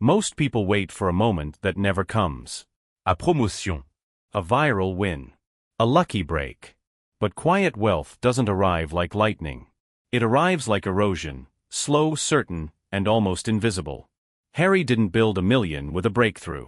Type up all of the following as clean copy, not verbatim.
Most people wait for a moment that never comes. A promotion. A viral win. A lucky break. But quiet wealth doesn't arrive like lightning. It arrives like erosion, slow, certain, and almost invisible. Harry didn't build $1 million with a breakthrough.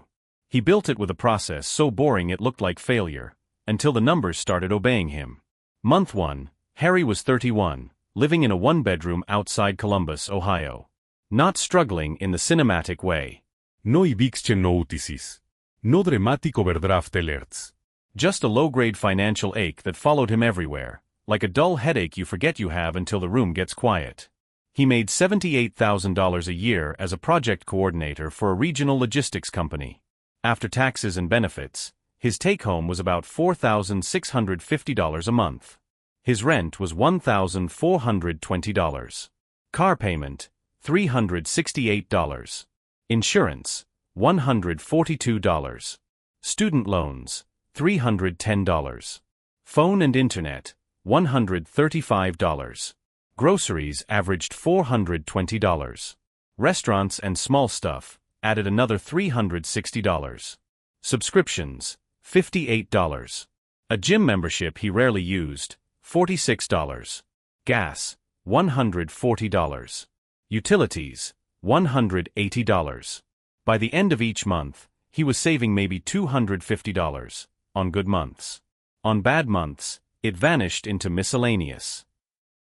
He built it with a process so boring it looked like failure, until the numbers started obeying him. Month 1, Harry was 31, living in a one-bedroom outside Columbus, Ohio. Not struggling in the cinematic way. No eviction notices. No dramatic overdraft alerts. Just a low-grade financial ache that followed him everywhere, like a dull headache you forget you have until the room gets quiet. He made $78,000 a year as a project coordinator for a regional logistics company. After taxes and benefits, his take-home was about $4,650 a month. His rent was $1,420. Car payment, $368. Insurance, $142. Student loans, $310. Phone and internet, $135. Groceries averaged $420. Restaurants and small stuff added another $360. Subscriptions, $58. A gym membership he rarely used, $46. Gas, $140. Utilities, $180. By the end of each month, he was saving maybe $250, on good months. On bad months, it vanished into miscellaneous.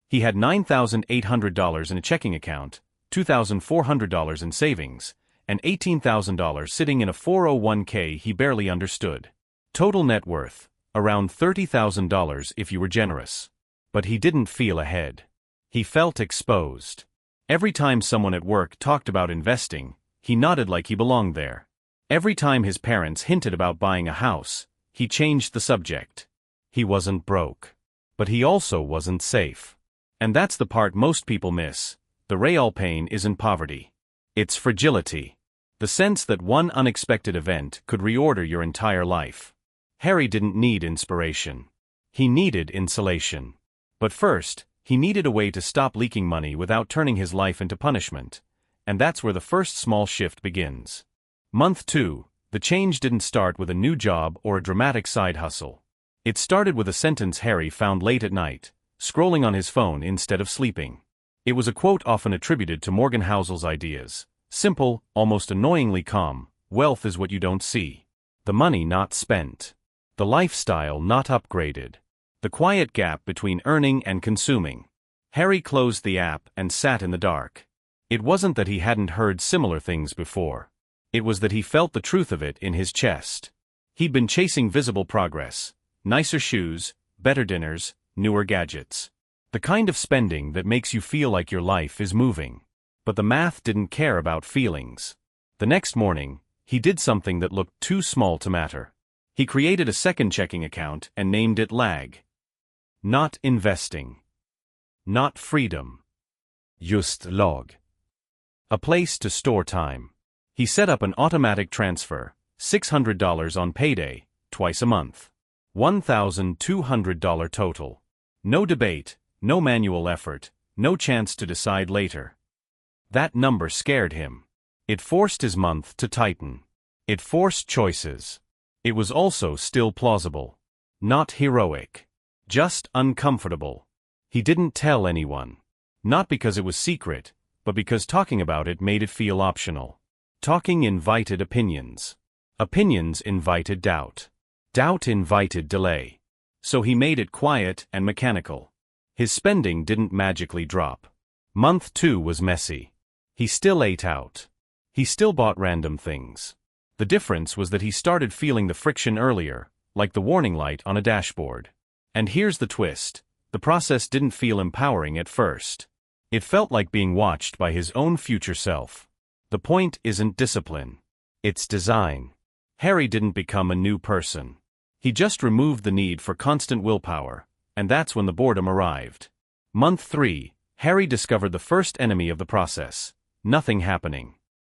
He had $9,800 in a checking account, $2,400 in savings, and $18,000 sitting in a 401k he barely understood. Total net worth, around $30,000 if you were generous. But he didn't feel ahead. He felt exposed. Every time someone at work talked about investing, he nodded like he belonged there. Every time his parents hinted about buying a house, he changed the subject. He wasn't broke. But he also wasn't safe. And that's the part most people miss. The real pain isn't poverty. It's fragility. The sense that one unexpected event could reorder your entire life. Harry didn't need inspiration. He needed insulation. But first, he needed a way to stop leaking money without turning his life into punishment. And that's where the first small shift begins. Month 2, the change didn't start with a new job or a dramatic side hustle. It started with a sentence Harry found late at night, scrolling on his phone instead of sleeping. It was a quote often attributed to Morgan Housel's ideas. Simple, almost annoyingly calm, wealth is what you don't see. The money not spent. The lifestyle not upgraded. The quiet gap between earning and consuming. Harry closed the app and sat in the dark. It wasn't that he hadn't heard similar things before. It was that he felt the truth of it in his chest. He'd been chasing visible progress. Nicer shoes, better dinners, newer gadgets. The kind of spending that makes you feel like your life is moving. But the math didn't care about feelings. The next morning, he did something that looked too small to matter. He created a second checking account and named it LAG. Not investing. Not freedom. Just lag. A place to store time. He set up an automatic transfer, $600 on payday, twice a month. $1,200 total. No debate, no manual effort, no chance to decide later. That number scared him. It forced his month to tighten. It forced choices. It was also still plausible. Not heroic. Just uncomfortable. He didn't tell anyone. Not because it was secret, but because talking about it made it feel optional. Talking invited opinions. Opinions invited doubt. Doubt invited delay. So he made it quiet and mechanical. His spending didn't magically drop. Month 2 was messy. He still ate out. He still bought random things. The difference was that he started feeling the friction earlier, like the warning light on a dashboard. And here's the twist. The process didn't feel empowering at first. It felt like being watched by his own future self. The point isn't discipline. It's design. Harry didn't become a new person. He just removed the need for constant willpower, and that's when the boredom arrived. Month 3, Harry discovered the first enemy of the process. Nothing happening.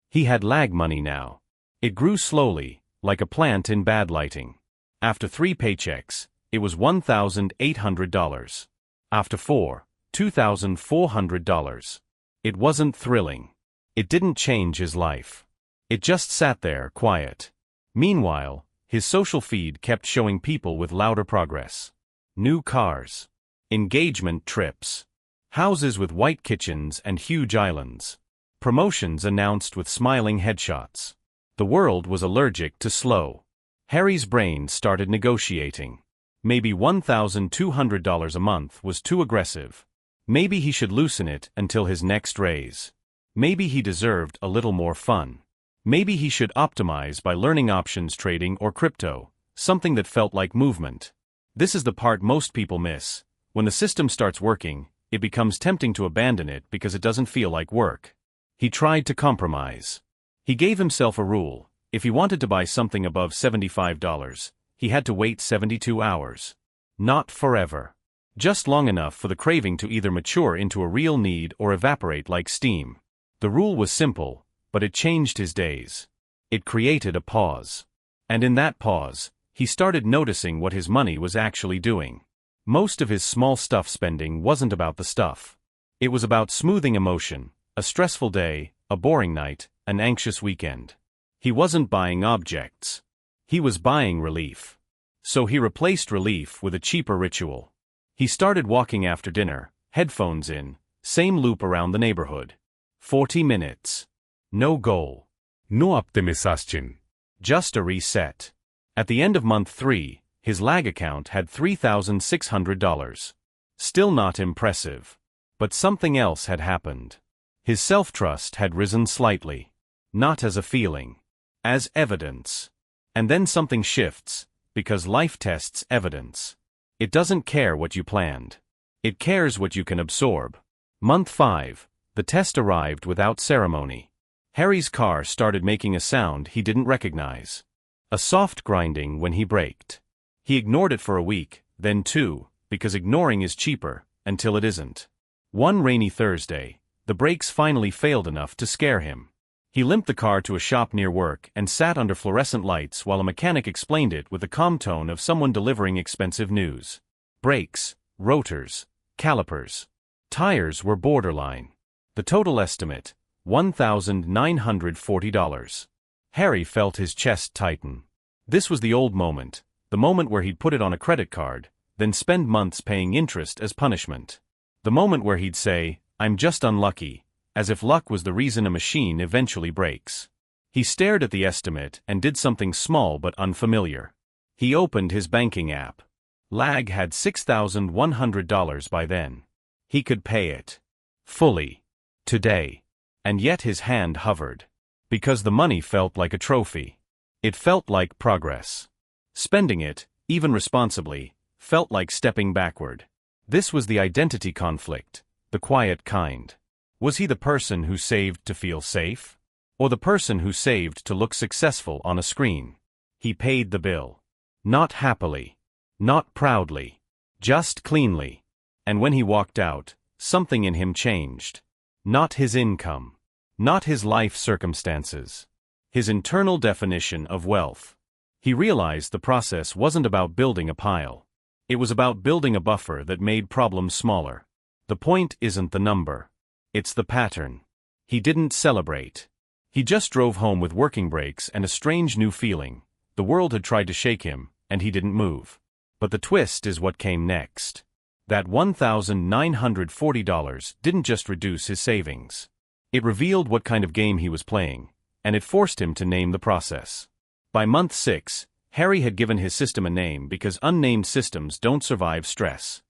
He had lag money now. It grew slowly, like a plant in bad lighting. After 3 paychecks, it was $1,800. After 4, $2,400. It wasn't thrilling. It didn't change his life. It just sat there, quiet. Meanwhile, his social feed kept showing people with louder progress. New cars. Engagement trips. Houses with white kitchens and huge islands. Promotions announced with smiling headshots. The world was allergic to slow. Harry's brain started negotiating. Maybe $1,200 a month was too aggressive. Maybe he should loosen it until his next raise. Maybe he deserved a little more fun. Maybe he should optimize by learning options trading or crypto, something that felt like movement. This is the part most people miss. When the system starts working, it becomes tempting to abandon it because it doesn't feel like work. He tried to compromise. He gave himself a rule. If he wanted to buy something above $75, he had to wait 72 hours. Not forever. Just long enough for the craving to either mature into a real need or evaporate like steam. The rule was simple, but it changed his days. It created a pause. And in that pause, he started noticing what his money was actually doing. Most of his small stuff spending wasn't about the stuff. It was about smoothing emotion, a stressful day, a boring night, an anxious weekend. He wasn't buying objects. He was buying relief. So he replaced relief with a cheaper ritual. He started walking after dinner, headphones in, same loop around the neighborhood. 40 minutes. No goal. No optimization. Just a reset. At the end of month 3, his lag account had $3,600. Still not impressive. But something else had happened. His self-trust had risen slightly. Not as a feeling. As evidence. And then something shifts, because life tests evidence. It doesn't care what you planned. It cares what you can absorb. Month 5, the test arrived without ceremony. Harry's car started making a sound he didn't recognize. A soft grinding when he braked. He ignored it for a week, then 2, because ignoring is cheaper, until it isn't. One rainy Thursday, the brakes finally failed enough to scare him. He limped the car to a shop near work and sat under fluorescent lights while a mechanic explained it with the calm tone of someone delivering expensive news. Brakes, rotors, calipers. Tires were borderline. The total estimate, $1,940. Harry felt his chest tighten. This was the old moment, the moment where he'd put it on a credit card, then spend months paying interest as punishment. The moment where he'd say, "I'm just unlucky," as if luck was the reason a machine eventually breaks. He stared at the estimate and did something small but unfamiliar. He opened his banking app. Lag had $6,100 by then. He could pay it. Fully. Today. And yet his hand hovered. Because the money felt like a trophy. It felt like progress. Spending it, even responsibly, felt like stepping backward. This was the identity conflict, the quiet kind. Was he the person who saved to feel safe? Or the person who saved to look successful on a screen? He paid the bill. Not happily. Not proudly. Just cleanly. And when he walked out, something in him changed. Not his income. Not his life circumstances. His internal definition of wealth. He realized the process wasn't about building a pile. It was about building a buffer that made problems smaller. The point isn't the number. It's the pattern. He didn't celebrate. He just drove home with working brakes and a strange new feeling. The world had tried to shake him, and he didn't move. But the twist is what came next. That $1,940 didn't just reduce his savings. It revealed what kind of game he was playing, and it forced him to name the process. By month 6, Harry had given his system a name because unnamed systems don't survive stress.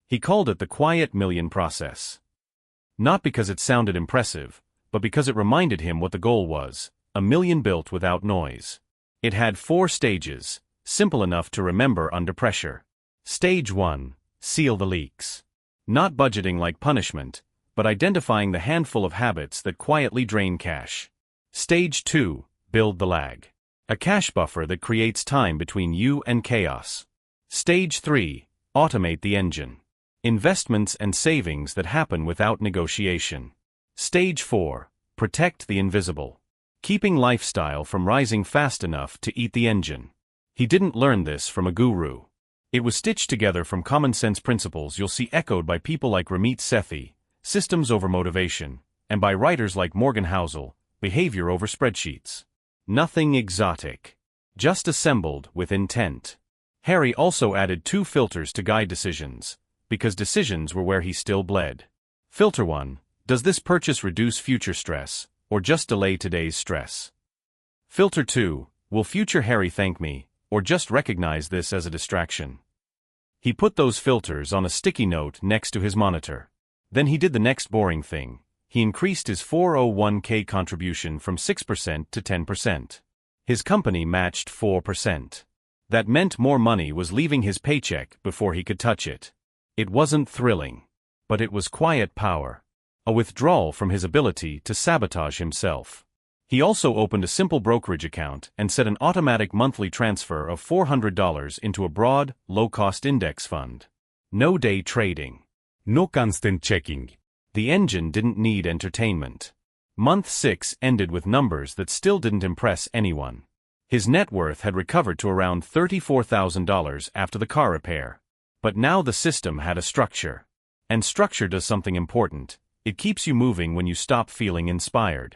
He called it the Quiet Million Process. Not because it sounded impressive, but because it reminded him what the goal was, a million built without noise. It had 4 stages, simple enough to remember under pressure. Stage 1, seal the leaks. Not budgeting like punishment, but identifying the handful of habits that quietly drain cash. Stage 2, build the lag. A cash buffer that creates time between you and chaos. Stage 3, automate the engine. Investments and savings that happen without negotiation. Stage 4, protect the invisible. Keeping lifestyle from rising fast enough to eat the engine. He didn't learn this from a guru. It was stitched together from common sense principles you'll see echoed by people like Ramit Sethi, systems over motivation, and by writers like Morgan Housel, behavior over spreadsheets. Nothing exotic. Just assembled with intent. Harry also added 2 filters to guide decisions, because decisions were where he still bled. Filter 1. Does this purchase reduce future stress, or just delay today's stress? Filter 2. Will future Harry thank me, or just recognize this as a distraction? He put those filters on a sticky note next to his monitor. Then he did the next boring thing. He increased his 401k contribution from 6% to 10%. His company matched 4%. That meant more money was leaving his paycheck before he could touch it. It wasn't thrilling, but it was quiet power. A withdrawal from his ability to sabotage himself. He also opened a simple brokerage account and set an automatic monthly transfer of $400 into a broad, low-cost index fund. No day trading. No constant checking. The engine didn't need entertainment. Month 6 ended with numbers that still didn't impress anyone. His net worth had recovered to around $34,000 after the car repair. But now the system had a structure. And structure does something important. It keeps you moving when you stop feeling inspired.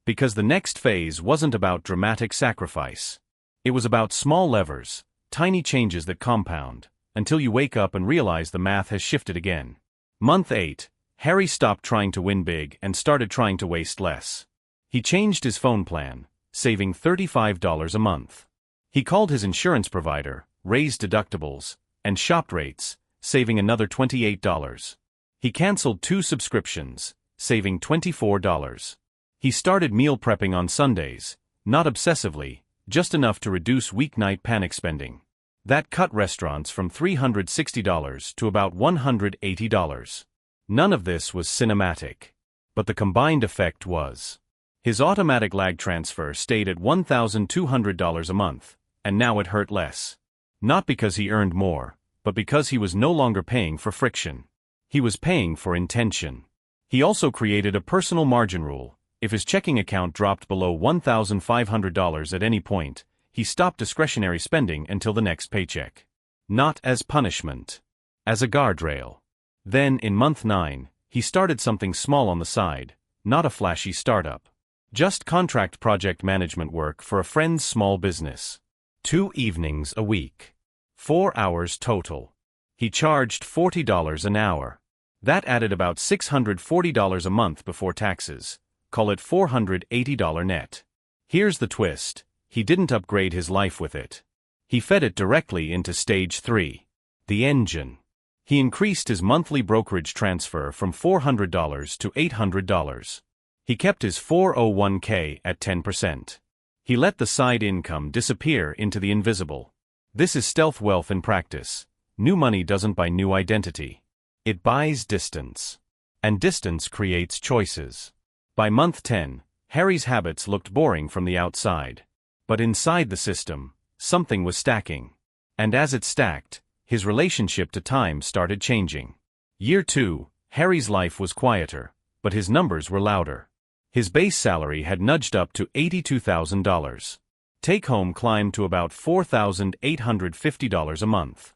Because the next phase wasn't about dramatic sacrifice. It was about small levers, tiny changes that compound, until you wake up and realize the math has shifted again. Month 8, Harry stopped trying to win big and started trying to waste less. He changed his phone plan, saving $35 a month. He called his insurance provider, raised deductibles, and shopped rates, saving another $28. He canceled 2 subscriptions, saving $24. He started meal prepping on Sundays, not obsessively, just enough to reduce weeknight panic spending. That cut restaurants from $360 to about $180. None of this was cinematic. But the combined effect was. His automatic lag transfer stayed at $1,200 a month, and now it hurt less. Not because he earned more, but because he was no longer paying for friction. He was paying for intention. He also created a personal margin rule. If his checking account dropped below $1,500 at any point, he stopped discretionary spending until the next paycheck. Not as punishment. As a guardrail. Then, in month 9, he started something small on the side, not a flashy startup. Just contract project management work for a friend's small business. 2 evenings a week. 4 hours total. He charged $40 an hour. That added about $640 a month before taxes. Call it $480 net. Here's the twist. He didn't upgrade his life with it. He fed it directly into stage 3. The engine. He increased his monthly brokerage transfer from $400 to $800. He kept his 401k at 10%. He let the side income disappear into the invisible. This is stealth wealth in practice. New money doesn't buy new identity. It buys distance. And distance creates choices. By month 10, Harry's habits looked boring from the outside. But inside the system, something was stacking. And as it stacked, his relationship to time started changing. Year 2, Harry's life was quieter, but his numbers were louder. His base salary had nudged up to $82,000. Take-home climbed to about $4,850 a month.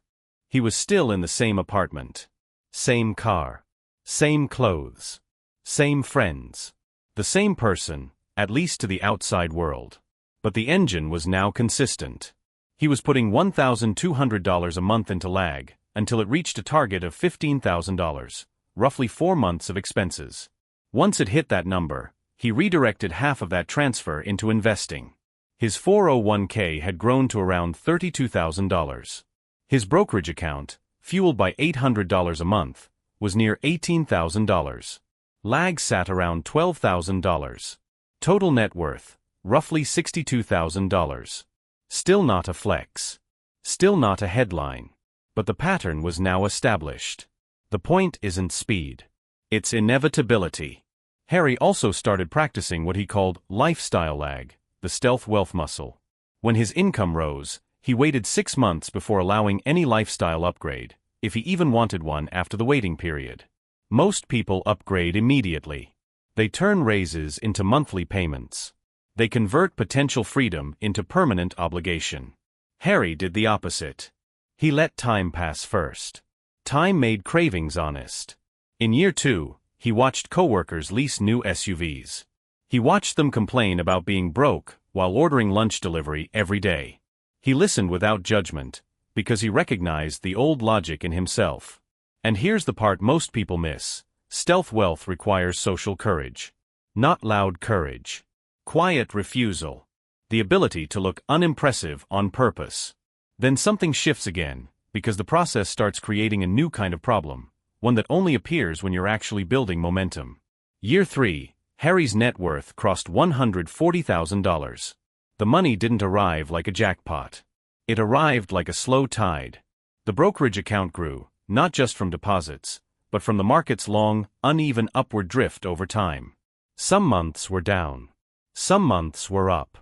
He was still in the same apartment. Same car. Same clothes. Same friends. The same person, at least to the outside world. But the engine was now consistent. He was putting $1,200 a month into lag, until it reached a target of $15,000, roughly 4 months of expenses. Once it hit that number, he redirected half of that transfer into investing. His 401k had grown to around $32,000. His brokerage account, fueled by $800 a month, was near $18,000. Lag sat around $12,000. Total net worth, roughly $62,000. Still not a flex. Still not a headline. But the pattern was now established. The point isn't speed. It's inevitability. Harry also started practicing what he called lifestyle lag, the stealth wealth muscle. When his income rose, he waited 6 months before allowing any lifestyle upgrade, if he even wanted one after the waiting period. Most people upgrade immediately. They turn raises into monthly payments. They convert potential freedom into permanent obligation. Harry did the opposite. He let time pass first. Time made cravings honest. In year 2, he watched coworkers lease new SUVs. He watched them complain about being broke while ordering lunch delivery every day. He listened without judgment, because he recognized the old logic in himself. And here's the part most people miss. Stealth wealth requires social courage. Not loud courage. Quiet refusal. The ability to look unimpressive on purpose. Then something shifts again, because the process starts creating a new kind of problem, one that only appears when you're actually building momentum. Year 3, Harry's net worth crossed $140,000. The money didn't arrive like a jackpot. It arrived like a slow tide. The brokerage account grew, not just from deposits, but from the market's long, uneven upward drift over time. Some months were down. Some months were up.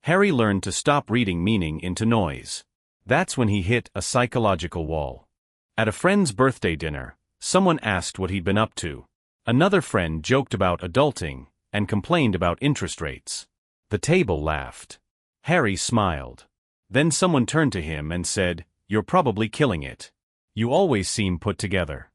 Harry learned to stop reading meaning into noise. That's when he hit a psychological wall. At a friend's birthday dinner, someone asked what he'd been up to. Another friend joked about adulting and complained about interest rates. The table laughed. Harry smiled. Then someone turned to him and said, "You're probably killing it. You always seem put together."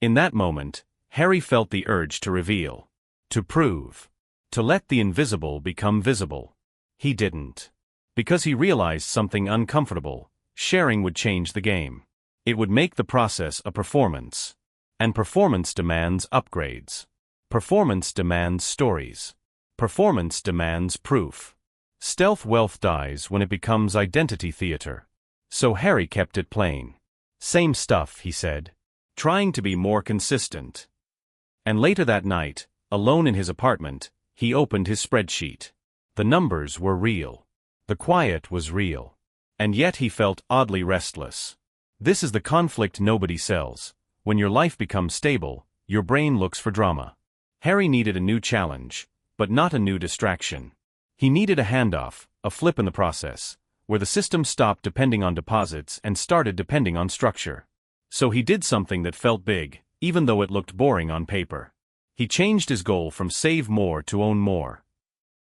In that moment, Harry felt the urge to reveal, to prove, to let the invisible become visible. He didn't. Because he realized something uncomfortable: sharing would change the game. It would make the process a performance. And performance demands upgrades. Performance demands stories. Performance demands proof. Stealth wealth dies when it becomes identity theater. So Harry kept it plain. Same stuff, he said. Trying to be more consistent. And later that night, alone in his apartment, he opened his spreadsheet. The numbers were real. The quiet was real. And yet he felt oddly restless. This is the conflict nobody sells. When your life becomes stable, your brain looks for drama. Harry needed a new challenge, but not a new distraction. He needed a handoff, a flip in the process, where the system stopped depending on deposits and started depending on structure. So he did something that felt big, even though it looked boring on paper. He changed his goal from save more to own more.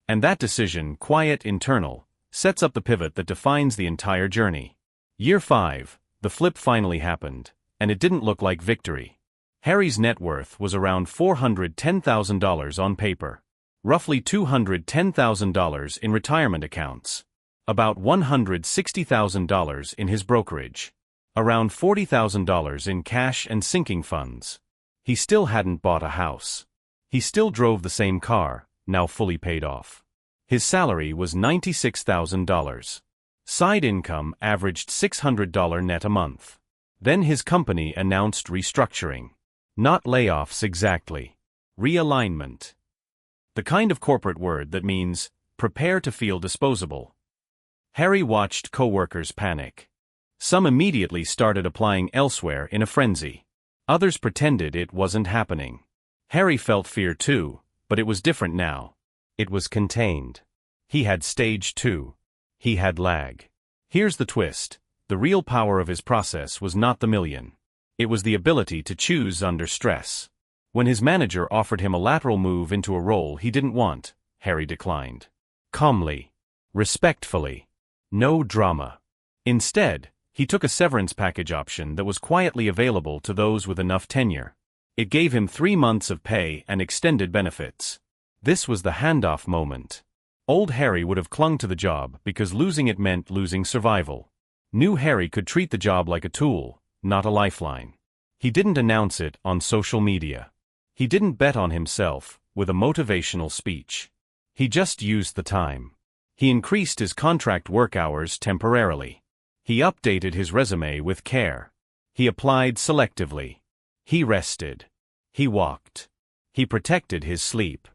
And that decision, quiet, internal, sets up the pivot that defines the entire journey. Year 5, the flip finally happened, and it didn't look like victory. Harry's net worth was around $410,000 on paper. Roughly $210,000 in retirement accounts. About $160,000 in his brokerage. Around $40,000 in cash and sinking funds. He still hadn't bought a house. He still drove the same car, now fully paid off. His salary was $96,000. Side income averaged $600 net a month. Then his company announced restructuring. Not layoffs exactly. Realignment. The kind of corporate word that means, prepare to feel disposable. Harry watched coworkers panic. Some immediately started applying elsewhere in a frenzy. Others pretended it wasn't happening. Harry felt fear too, but it was different now. It was contained. He had stage 2. He had lag. Here's the twist. The real power of his process was not the million. It was the ability to choose under stress. When his manager offered him a lateral move into a role he didn't want, Harry declined. Calmly. Respectfully. No drama. Instead, he took a severance package option that was quietly available to those with enough tenure. It gave him 3 months of pay and extended benefits. This was the handoff moment. Old Harry would have clung to the job because losing it meant losing survival. New Harry could treat the job like a tool, not a lifeline. He didn't announce it on social media. He didn't bet on himself with a motivational speech. He just used the time. He increased his contract work hours temporarily. He updated his resume with care. He applied selectively. He rested. He walked. He protected his sleep.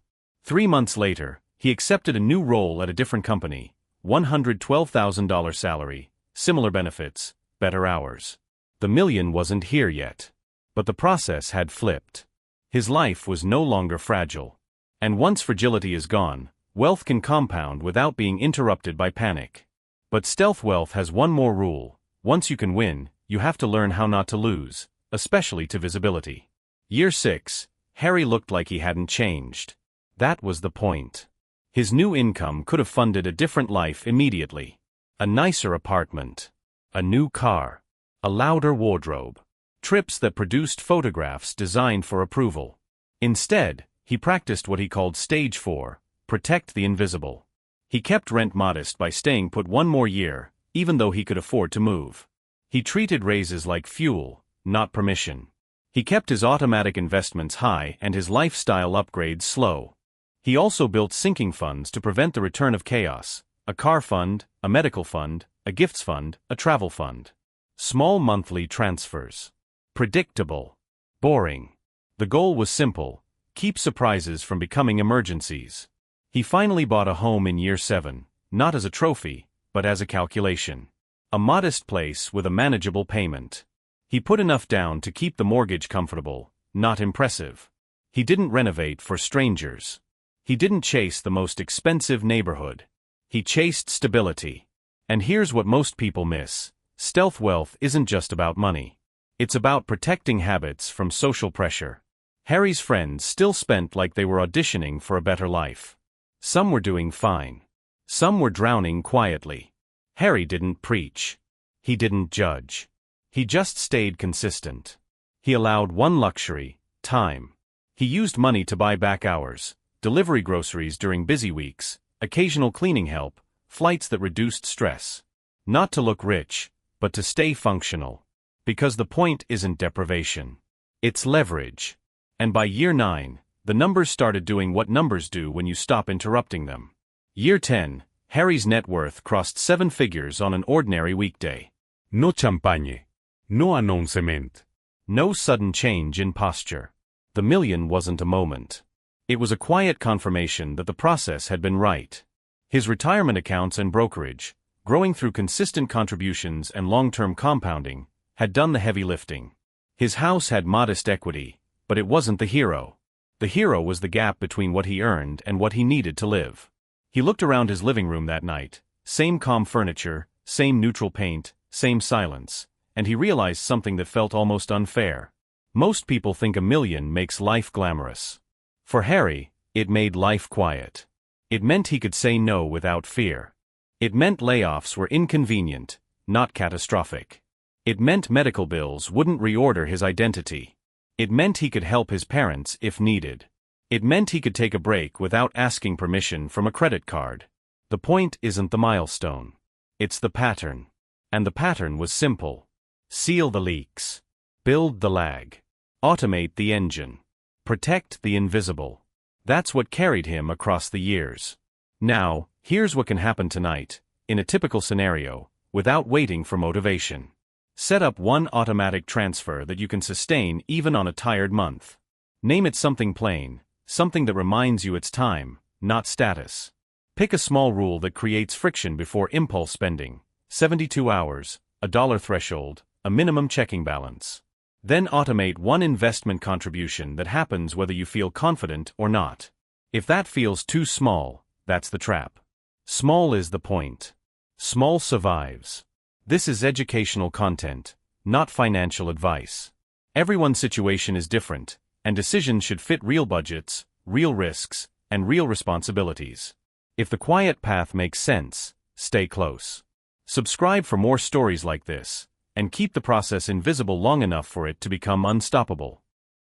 3 months later, he accepted a new role at a different company, $112,000 salary, similar benefits, better hours. The million wasn't here yet. But the process had flipped. His life was no longer fragile. And once fragility is gone, wealth can compound without being interrupted by panic. But stealth wealth has one more rule. Once you can win, you have to learn how not to lose, especially to visibility. Year 6, Harry looked like he hadn't changed. That was the point. His new income could have funded a different life immediately. A nicer apartment. A new car. A louder wardrobe. Trips that produced photographs designed for approval. Instead, he practiced what he called stage 4, protect the invisible. He kept rent modest by staying put one more year, even though he could afford to move. He treated raises like fuel, not permission. He kept his automatic investments high and his lifestyle upgrades slow. He also built sinking funds to prevent the return of chaos: a car fund, a medical fund, a gifts fund, a travel fund. Small monthly transfers. Predictable. Boring. The goal was simple: keep surprises from becoming emergencies. He finally bought a home in year 7, not as a trophy, but as a calculation. A modest place with a manageable payment. He put enough down to keep the mortgage comfortable, not impressive. He didn't renovate for strangers. He didn't chase the most expensive neighborhood. He chased stability. And here's what most people miss: stealth wealth isn't just about money. It's about protecting habits from social pressure. Harry's friends still spent like they were auditioning for a better life. Some were doing fine. Some were drowning quietly. Harry didn't preach. He didn't judge. He just stayed consistent. He allowed one luxury: time. He used money to buy back hours, delivery groceries during busy weeks, occasional cleaning help, flights that reduced stress. Not to look rich, but to stay functional. Because the point isn't deprivation. It's leverage. And by year 9, the numbers started doing what numbers do when you stop interrupting them. Year 10, Harry's net worth crossed 7 figures on an ordinary weekday. No champagne. No announcement. No sudden change in posture. The million wasn't a moment. It was a quiet confirmation that the process had been right. His retirement accounts and brokerage, growing through consistent contributions and long-term compounding, had done the heavy lifting. His house had modest equity, but it wasn't the hero. The hero was the gap between what he earned and what he needed to live. He looked around his living room that night: same calm furniture, same neutral paint, same silence, and he realized something that felt almost unfair. Most people think a million makes life glamorous. For Harry, it made life quiet. It meant he could say no without fear. It meant layoffs were inconvenient, not catastrophic. It meant medical bills wouldn't reorder his identity. It meant he could help his parents if needed. It meant he could take a break without asking permission from a credit card. The point isn't the milestone. It's the pattern. And the pattern was simple. Seal the leaks. Build the lag. Automate the engine. Protect the invisible. That's what carried him across the years. Now, here's what can happen tonight, in a typical scenario, without waiting for motivation. Set up one automatic transfer that you can sustain even on a tired month. Name it something plain, something that reminds you it's time, not status. Pick a small rule that creates friction before impulse spending: 72 hours, a dollar threshold, a minimum checking balance. Then automate one investment contribution that happens whether you feel confident or not. If that feels too small, that's the trap. Small is the point. Small survives. This is educational content, not financial advice. Everyone's situation is different, and decisions should fit real budgets, real risks, and real responsibilities. If the quiet path makes sense, stay close. Subscribe for more stories like this, and keep the process invisible long enough for it to become unstoppable.